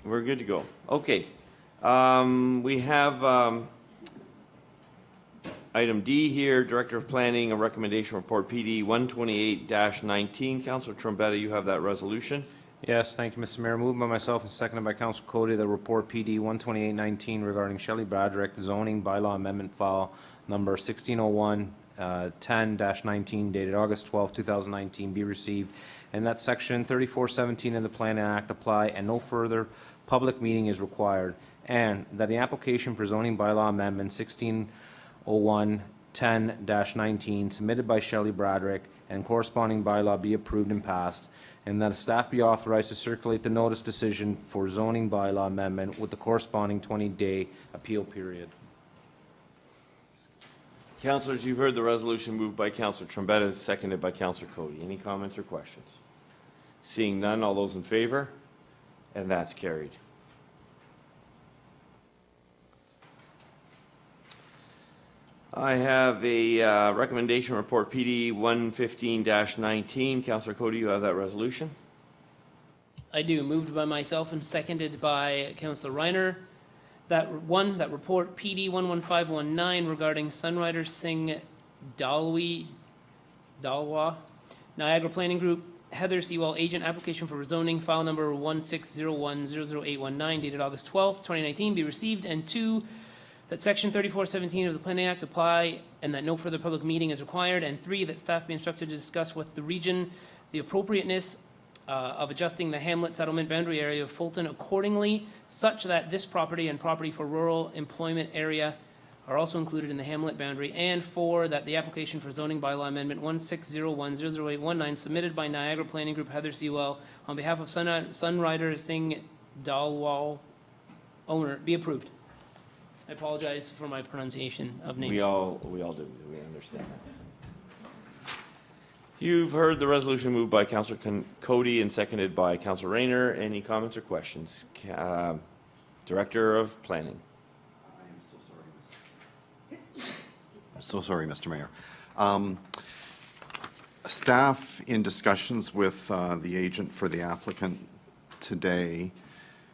We're good to go. Okay. We have item D here, Director of Planning, a recommendation report PD 128-19. Councillor Trombetta, you have that resolution. Yes, thank you, Mr. Mayor. Moved by myself and seconded by Councillor Cody, the report PD 128-19 regarding Shelley Bradrick zoning bylaw amendment file number 1601 10-19 dated August 12, 2019 be received, and that section 3417 of the Plan Act apply and no further public meeting is required, and that the application for zoning bylaw amendment 1601 10-19 submitted by Shelley Bradrick and corresponding bylaw be approved and passed, and that staff be authorized to circulate the notice decision for zoning bylaw amendment with the corresponding 20-day appeal period. Councillors, you've heard the resolution moved by Councillor Trombetta, seconded by Councillor Cody. Any comments or questions? Seeing none, all those in favor? And that's carried. I have a recommendation report PD 115-19. Councillor Cody, you have that resolution. I do. Moved by myself and seconded by Councillor Reiner. That report PD 11519 regarding Sunrider Singh Dalwa Niagara Planning Group Heather Sewell agent application for rezoning file number 1601000819 dated August 12th, 2019 be received, and 2, that section 3417 of the Planning Act apply and that no further public meeting is required, and 3, that staff be instructed to discuss with the region the appropriateness of adjusting the hamlet settlement boundary area of Fulton accordingly, such that this property and property for rural employment area are also included in the hamlet boundary, and 4, that the application for zoning bylaw amendment 1601000819 submitted by Niagara Planning Group Heather Sewell on behalf of Sunrider Singh Dalwal owner be approved. I apologize for my pronunciation of names. We all do. We understand that. You've heard the resolution moved by Councillor Cody and seconded by Councillor Rayner. Any comments or questions? Director of Planning. So sorry, Mr. Mayor. Staff, in discussions with the agent for the applicant today,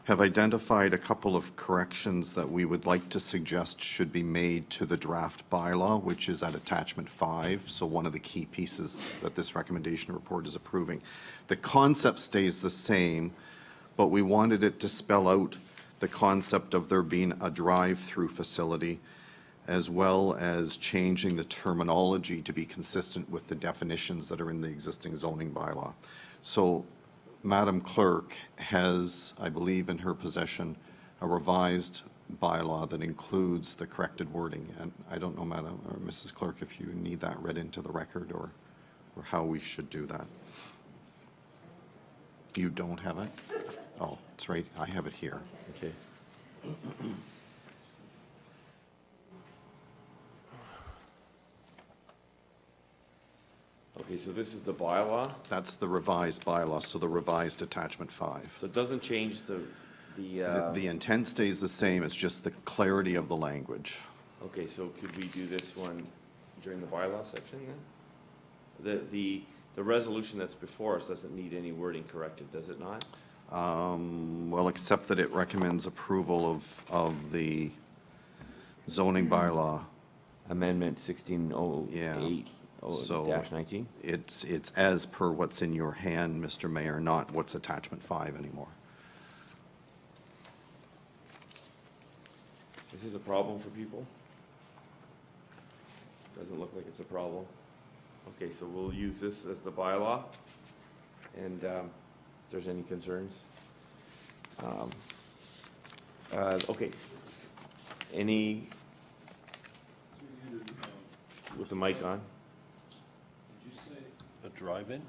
have identified a couple of corrections that we would like to suggest should be made to the draft bylaw, which is at attachment 5, so one of the key pieces that this recommendation report is approving. The concept stays the same, but we wanted it to spell out the concept of there being a drive-through facility, as well as changing the terminology to be consistent with the definitions that are in the existing zoning bylaw. So Madam Clerk has, I believe, in her possession a revised bylaw that includes the corrected wording. And I don't know, Madam or Mrs. Clerk, if you need that read into the record or how we should do that. You don't have it? Oh, it's right. I have it here. Okay. Okay, so this is the bylaw. That's the revised bylaw, so the revised attachment 5. So it doesn't change The intent stays the same, it's just the clarity of the language. Okay, so could we do this one during the bylaw section then? The resolution that's before us doesn't need any wording corrected, does it not? Well, except that it recommends approval of the zoning bylaw. Amendment 1608. So -19? It's as per what's in your hand, Mr. Mayor, not what's attachment 5 anymore. Is this a problem for people? Doesn't look like it's a problem. Okay, so we'll use this as the bylaw. And if there's any concerns. Okay. Any, with the mic on? A drive-in,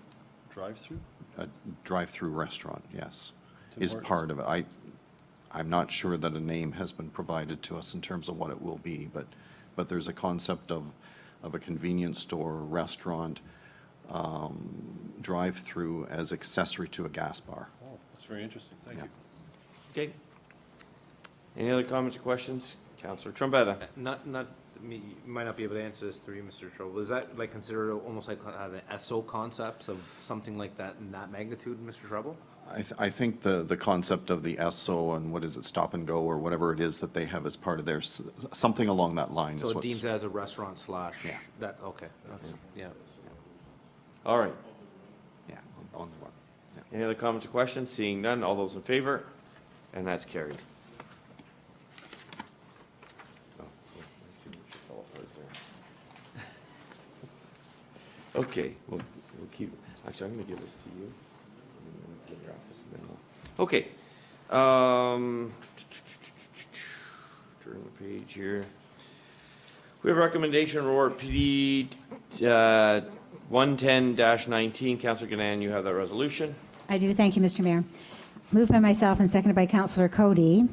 drive-through? A drive-through restaurant, yes, To is work. part of it. I'm not sure that a name has been provided to us in terms of what it will be, but there's a concept of a convenience store, restaurant, drive-through as accessory to a gas bar. Oh, that's very interesting, thank Yeah. you. Okay. Any other comments or questions? Councillor Trombetta. Not You might not be able to answer this through you, Mr. Trouble. Is that like considered almost like the SO concepts of something like that in that magnitude, Mr. Trouble? I think the concept of the SO and what is it, stop and go, or whatever it is that they have as part of their, something along that line So is it what's. deems it as a restaurant slash, Yeah. that, okay, that's, yeah. All right. Yeah, on the one. Yeah. Any other comments or questions? Seeing none, all those in favor? And that's carried. Oh, my signature fell apart there. Okay, we'll keep, actually, I'm gonna give this to you. I'm gonna give your office and then we'll- Okay. Turn the page here. We have recommendation report PD 110-19. Councillor Gannon, you have that resolution. I do. Thank you, Mr. Mayor. Moved by myself and seconded by Councillor Cody.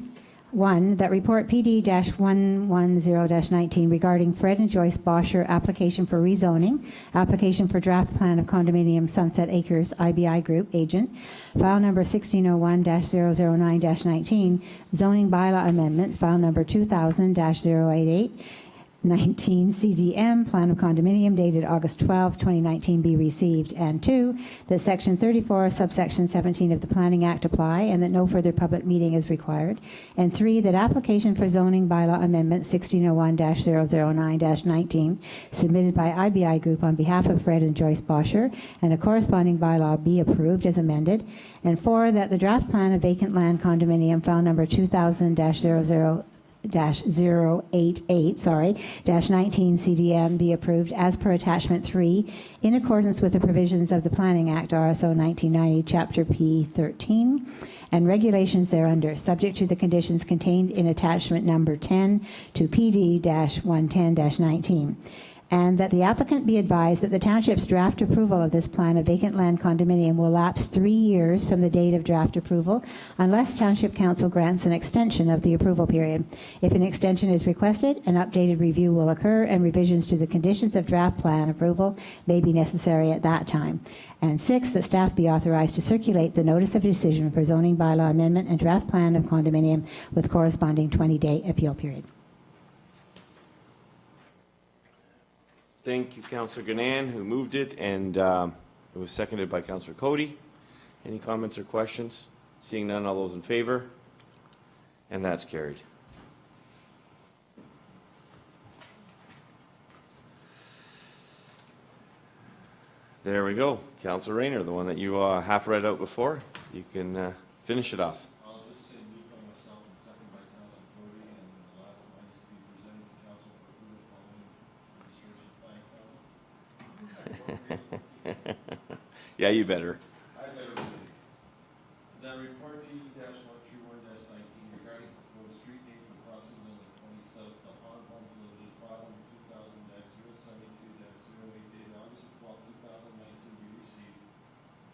1, that report PD-110-19 regarding Fred and Joyce Bosher application for rezoning, application for draft plan of condominium Sunset Acres IBI Group agent, file number 1601-009-19, zoning bylaw amendment, file number 2000-088, 19 CDM, Plan of Condominium dated August 12, 2019 be received, and 2, that Section 34, subsection 17 of the Planning Act apply and that no further public meeting is required, and 3, that application for zoning bylaw amendment 1601-009-19 submitted by IBI Group on behalf of Fred and Joyce Bosher and a corresponding bylaw be approved as amended, and 4, that the draft plan of vacant land condominium file number 2000-00 -088, -19 CDM be approved as per attachment 3 in accordance with the provisions of the Planning Act RSO 1990 Chapter P13 and regulations thereunder, subject to the conditions contained in attachment number 10 to PD-110-19. And that the applicant be advised that the township's draft approval of this plan of vacant land condominium will lapse 3 years from the date of draft approval unless Township Council grants an extension of the approval period. If an extension is requested, an updated review will occur and revisions to the conditions of draft plan approval may be necessary at that time. And 6, that staff be authorized to circulate the notice of decision for zoning bylaw amendment and draft plan of condominium with corresponding 20-day appeal period. Thank you, Councillor Gannon, who moved it, and it was seconded by Councillor Cody. Any comments or questions? Seeing none, all those in favor? And that's carried. There we go. Councillor Rayner, the one that you half read out before, you can finish it off. I'll just say moved by myself and second by Council Cody, and the last line is to be presented to council for approval following registration plan. Yeah, you better. I better read it. That report PD-131-19 regarding proposed street name for crossing lane 20 South, the Han Homes Limited, file number 2000-072-08 dated August 12, 2019 be received,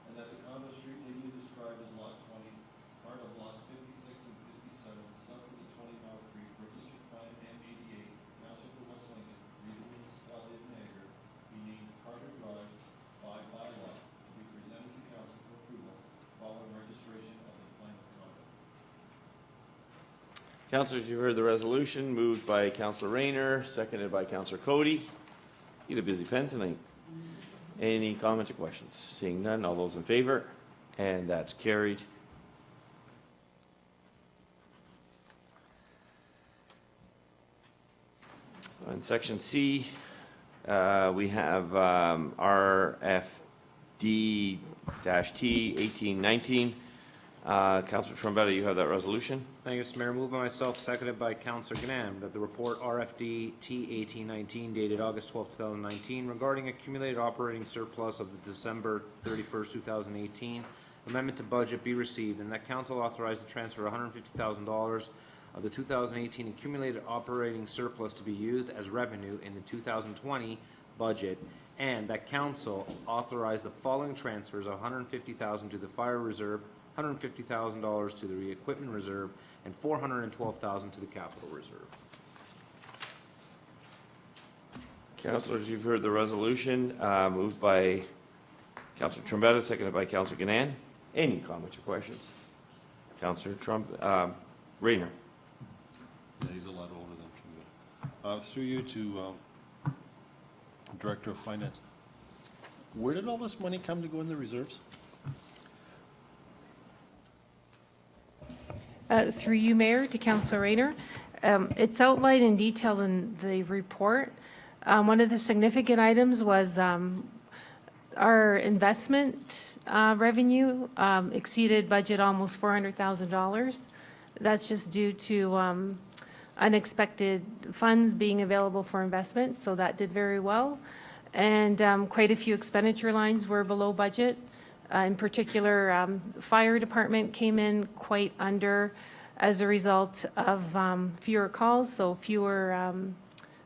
and that the condo street name be described as Lot 20, part of lots 56 and 57, south of the 20 Mile Creek, registered plan M88, Township of West Lincoln, Regional Municipality of Niagara, be named Carter Drive by bylaw, to be presented to council for approval following registration of the plan of condo. Councillors, you heard the resolution, moved by Councillor Rayner, seconded by Councillor Cody. You had a busy pen tonight. Any comments or questions? Seeing none, all those in favor? And that's carried. In section C, we have RFD-T 1819. Councillor Trombetta, you have that resolution. Thank you, Mr. Mayor. Moved by myself, seconded by Councillor Gannon, that the report RFD T 1819 dated August 12, 2019 regarding accumulated operating surplus of the December 31st, 2018 amendment to budget be received, and that council authorize the transfer of $150,000 of the 2018 accumulated operating surplus to be used as revenue in the 2020 budget, and that council authorize the following transfers of $150,000 to the fire reserve, $150,000 to the re-equipment reserve, and $412,000 to the capital reserve. Councillors, you've heard the resolution, moved by Councillor Trombetta, seconded by Councillor Gannon. Any comments or questions? Councillor Rayner. Yeah, he's a lot older than Through you to Director of Finance. Where did all this money come to go in the reserves? Through you, Mayor, to Councillor Rayner. It's outlined in detail in the report. One of the significant items was our investment revenue exceeded budget almost $400,000. That's just due to unexpected funds being available for investment, so that did very well. And quite a few expenditure lines were below budget. In particular, the fire department came in quite under as a result of fewer calls, so fewer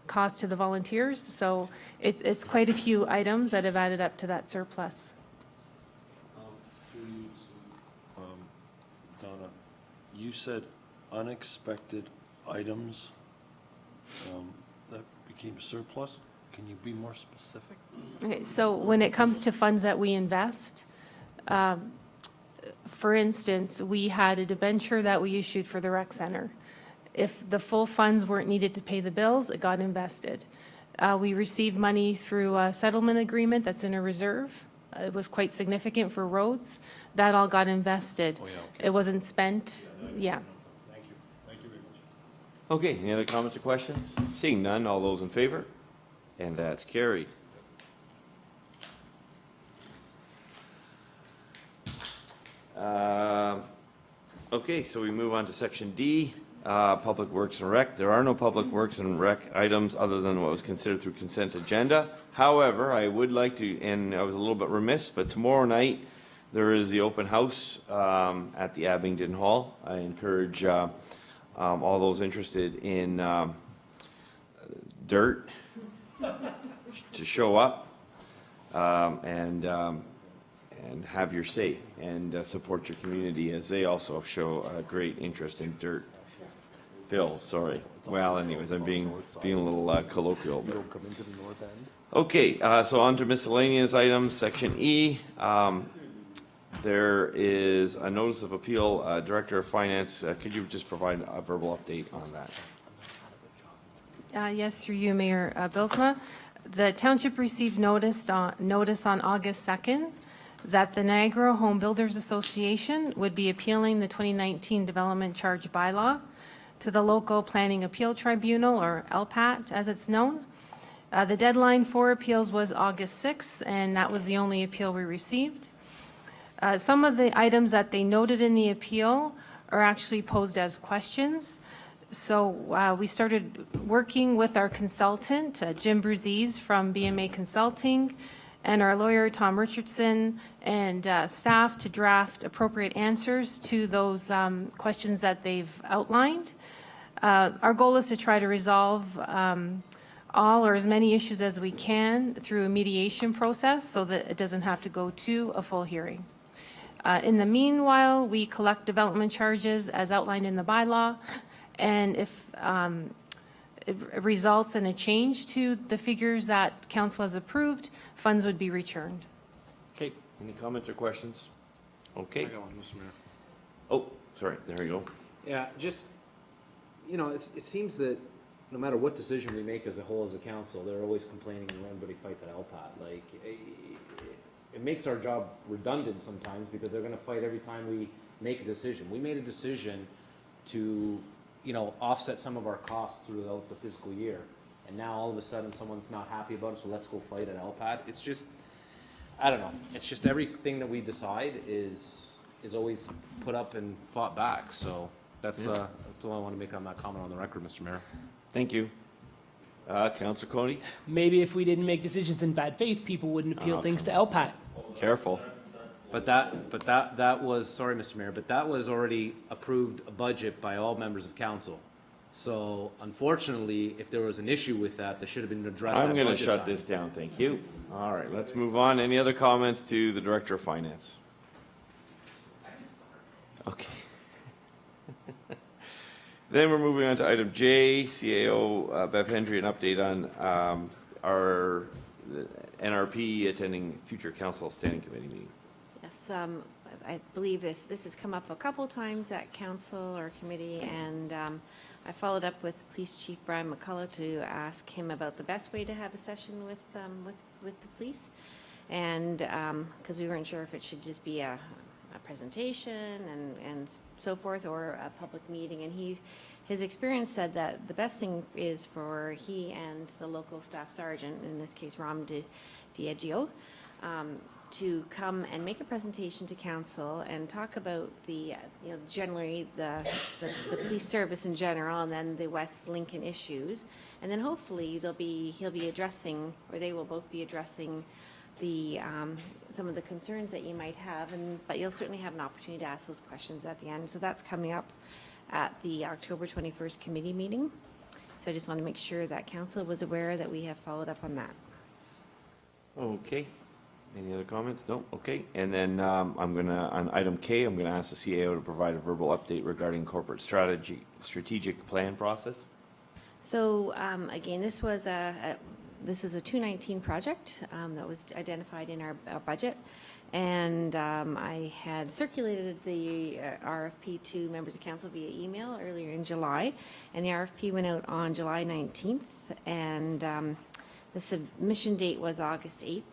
costs to the volunteers. So it's quite a few items that have added up to that surplus. Through you to Donna, you said unexpected items that became surplus. Can you be more specific? Okay, so when it comes to funds that we invest, for instance, we had a debenture that we issued for the rec center. If the full funds weren't needed to pay the bills, it got invested. We received money through a settlement agreement that's in a reserve. It was quite significant for roads. That all got invested. Oh, yeah, okay. It wasn't spent, yeah. Thank you. Thank you very much. Okay, any other comments or questions? Seeing none, all those in favor? And that's carried. Okay, so we move on to section D, Public Works and Rec. There are no Public Works and Rec items other than what was considered through consent agenda. However, I would like to, and I was a little bit remiss, but tomorrow night there is the open house at the Abingdon Hall. I encourage all those interested in dirt to show up and have your say and support your community as they also show a great interest in dirt. Phil, sorry. Well, anyways, I'm being a little colloquial. But. Okay, so on to miscellaneous items, section E. There is a notice of appeal. Director of Finance, could you just provide a verbal update on that? Yes, through you, Mayor Bilsma. The township received notice on August 2nd that the Niagara Home Builders Association would be appealing the 2019 Development Charge Bylaw to the Local Planning Appeal Tribunal, or LPAT as it's known. The deadline for appeals was August 6th, and that was the only appeal we received. Some of the items that they noted in the appeal are actually posed as questions. So we started working with our consultant, Jim Bruzies from BMA Consulting, and our lawyer, Tom Richardson, and staff to draft appropriate answers to those questions that they've outlined. Our goal is to try to resolve all or as many issues as we can through a mediation process so that it doesn't have to go to a full hearing. In the meanwhile, we collect development charges as outlined in the bylaw, and if it results in a change to the figures that council has approved, funds would be returned. Okay, any comments or questions? Okay. I got one, Mr. Mayor. Oh, sorry, there you go. Yeah, just, you know, it seems that no matter what decision we make as a whole as a council, they're always complaining when everybody fights at LPAT. Like, it makes our job redundant sometimes because they're gonna fight every time we make a decision. We made a decision to, you know, offset some of our costs throughout the fiscal year. And now all of a sudden someone's not happy about it, so let's go fight at LPAT. It's just, I don't know. It's just everything that we decide is always put up and fought back. So that's all I want to make on that comment on the record, Mr. Mayor. Thank you. Councillor Cody? Maybe if we didn't make decisions in bad faith, people wouldn't appeal things to LPAT. Careful. But that was, sorry, Mr. Mayor, but that was already approved a budget by all members of council. So unfortunately, if there was an issue with that, there should have been addressed. I'm going to shut this down, thank you. All right, let's move on. Any other comments to the Director of Finance? Okay. Then we're moving on to item J, CAO Bev Hendry, an update on our NRP attending future council standing committee meeting. Yes, I believe this has come up a couple times at council or committee, and I followed up with Police Chief Brian McCullough to ask him about the best way to have a session with the police. And because we weren't sure if it should just be a presentation and so forth, or a public meeting. And his experience said that the best thing is for he and the local staff sergeant, in this case Ram Diageo, to come and make a presentation to council and talk about the, generally the police service in general, and then the West Lincoln issues. And then hopefully he'll be addressing, or they will both be addressing the, some of the concerns that you might have, but you'll certainly have an opportunity to ask those questions at the end. So that's coming up at the October 21st committee meeting. So I just want to make sure that council was aware that we have followed up on that. Okay. Any other comments? No? Okay. And then on item K, I'm gonna ask the CAO to provide a verbal update regarding corporate strategic plan process. So again, this is a 2019 project that was identified in our budget, and I had circulated the RFP to members of council via email earlier in July, and the RFP went out on July 19th, and the submission date was August 8th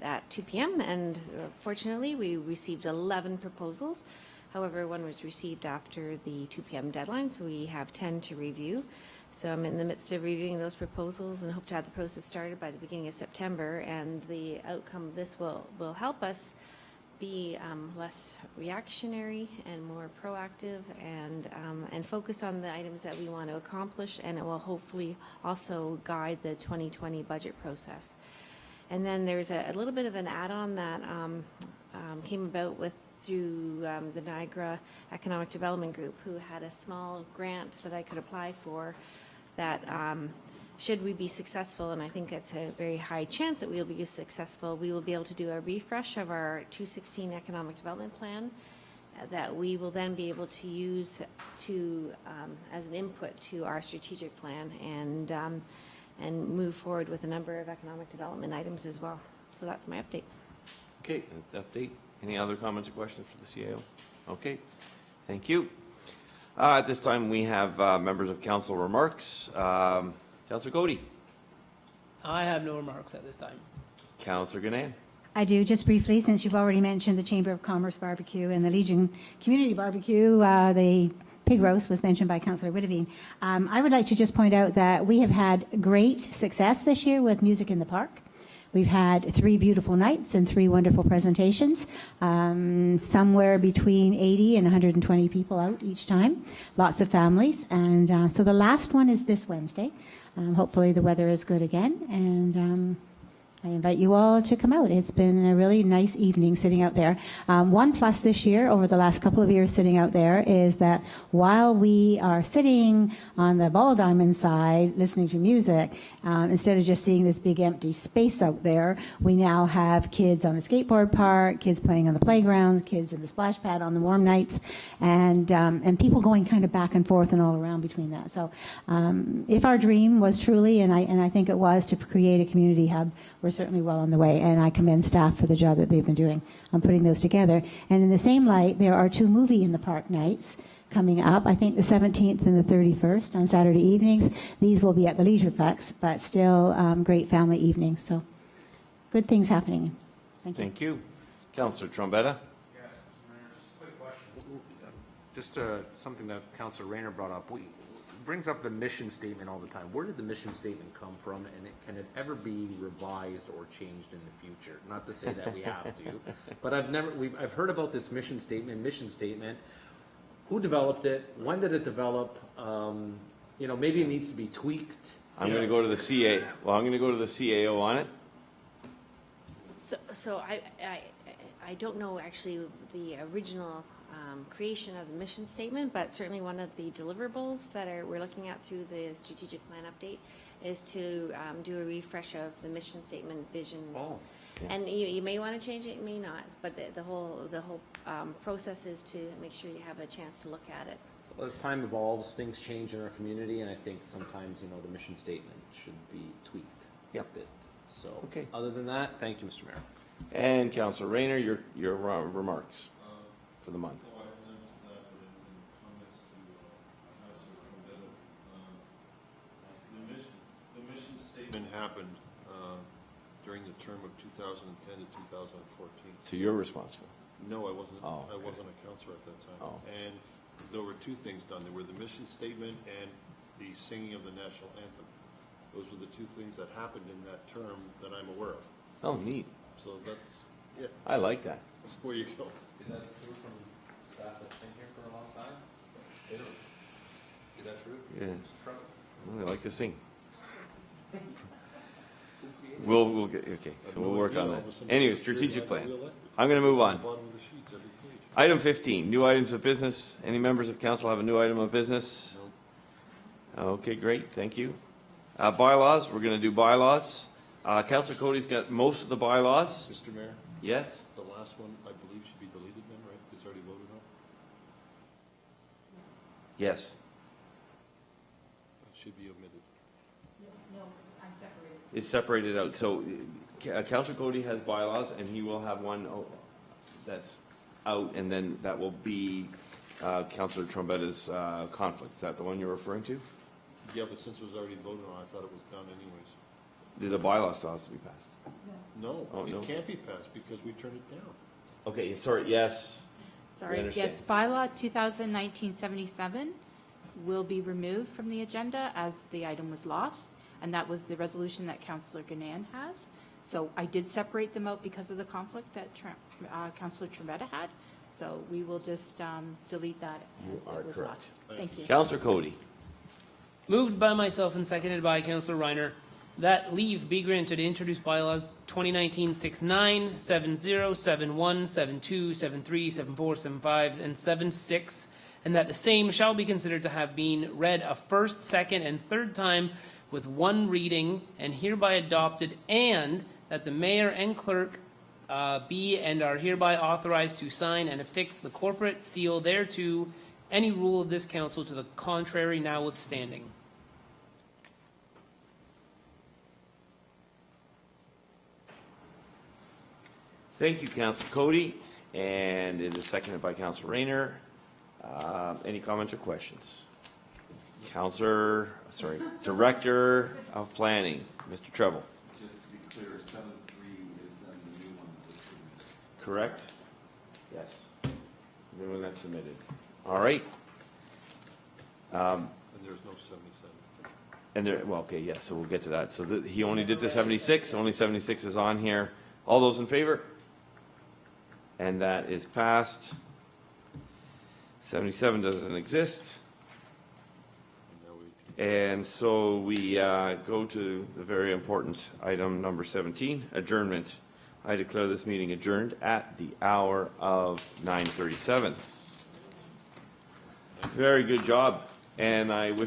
at 2 p.m. and fortunately we received 11 proposals. However, one was received after the 2 p.m. deadline, so we have 10 to review. So I'm in the midst of reviewing those proposals and hope to have the process started by the beginning of September. And the outcome of this will help us be less reactionary and more proactive and focused on the items that we want to accomplish. And it will hopefully also guide the 2020 budget process. And then there's a little bit of an add-on that came about through the Niagara Economic Development Group, who had a small grant that I could apply for that should we be successful, and I think it's a very high chance that we will be successful, we will be able to do a refresh of our 2016 Economic Development Plan that we will then be able to use to as an input to our strategic plan and move forward with a number of economic development items as well. So that's my update. Okay, that's the update. Any other comments or questions for the CAO? Okay, thank you. At this time, we have members of council remarks. Councillor Cody. I have no remarks at this time. Councillor Ganane. I do, just briefly, since you've already mentioned the Chamber of Commerce barbecue and the Legion Community Barbecue, the pig roast was mentioned by Councillor Witteveen. I would like to just point out that we have had great success this year with Music in the Park. We've had 3 beautiful nights and 3 wonderful presentations, somewhere between 80 and 120 people out each time, lots of families. And so the last one is this Wednesday. Hopefully the weather is good again, and I invite you all to come out. It's been a really nice evening sitting out there. One plus this year, over the last couple of years sitting out there, is that while we are sitting on the ball diamond side listening to music, instead of just seeing this big empty space out there, we now have kids on the skateboard park, kids playing on the playground, kids in the splash pad on the warm nights, and people going kind of back and forth and all around between that. So if our dream was truly, and I think it was, to create a community hub, we're certainly well on the way, and I commend staff for the job that they've been doing on putting those together. And in the same light, there are 2 movie in the park nights coming up, I think the 17th and the 31st on Saturday evenings. These will be at the Leisureplex, but still great family evenings. So good things happening. Thank you. Thank you. Councillor Trombetta. Yes, just a quick question. Just something that Councillor Rayner brought up. Brings up the mission statement all the time. Where did the mission statement come from, and can it ever be revised or changed in the future? Not to say that we have to, but I've heard about this mission statement. Who developed it? When did it develop? Maybe it needs to be tweaked. I'm going to go to the CA. Well, I'm going to go to the CAO on it. So I don't know actually the original creation of the mission statement, but certainly one of the deliverables that we're looking at through the strategic plan update is to do a refresh of the mission statement vision. Oh. Okay. And you may want to change it, you may not, but the whole process is to make sure you have a chance to look at it. Well, as time evolves, things change in our community, and I think sometimes the mission statement should be tweaked a bit. So, Okay. Other than that, thank you, Mr. Mayor. And Councillor Rayner, your remarks for the month. So I mentioned that in comments to Councilor Trombetta, happened during the term of 2010 to 2014. So you're responsible. No, I wasn't. Oh, I okay. wasn't a counselor at that time. Oh. And there were two things done. There were the mission statement and the singing of the national anthem. Those were the two things that happened in that term that I'm aware of. Oh, neat. So that's, yeah, I like that. that's where you go. Is that true from staff that's been here for a long time? Is that true? Yeah. Well, they like to sing. We'll get, okay, so we'll work on that. Anyway, strategic plan. I'm gonna move on. Bottom of the sheets, every page. Item 15, new items of business. Any members of council have a new item of business? Okay, great, thank you. Bylaws, we're gonna do bylaws. Councilor Cody's got most of the bylaws. Mr. Mayor, Yes? the last one, I believe, should be deleted then, right? It's already voted on. Yes. It should be omitted. It's separated out, so Councilor Cody has bylaws, and he will have one that's out, and then that will be Councilor Trombetta's conflict. Is that the one you're referring to? Yeah, but since it was already voted on, I thought it was done anyways. The bylaw still has to be passed. No, Oh, no. it can't be passed because we turned it down. Okay, sorry, yes. Sorry, understand. yes, bylaw 2019-77 will be removed from the agenda as the item was lost, and that was the resolution that Councillor Ganaan has. So I did separate them out because of the conflict that Councillor Trombetta had, so we will just delete that as are it was correct. lost. Thank you. Councilor Cody. Moved by myself and seconded by Councillor Reiner that leave be granted to introduce bylaws 2019-69, 70, 71, 72, 73, 74, 75, and 76, and that the same shall be considered to have been read a first, second, and third time with one reading and hereby adopted, and that the mayor and clerk be and are hereby authorized to sign and affix the corporate seal thereto, any rule of this council to the contrary notwithstanding. Thank you, Councilor Cody, and it is seconded by Councilor Rayner. Any comments or questions? Director of Planning, Mr. Treble. Just to be clear, 7.3 is then the new one that was submitted. Correct? Yes. The one that's submitted. All right. And there's no 77. And there, well, okay, yes, so we'll get to that. So he only did the 76, only 76 is on here. All those in favor? And that is passed. 77 doesn't exist. And now we And so we go to the very important item number 17, adjournment. I declare this meeting adjourned at the hour of 9:37. Very good job, and I wish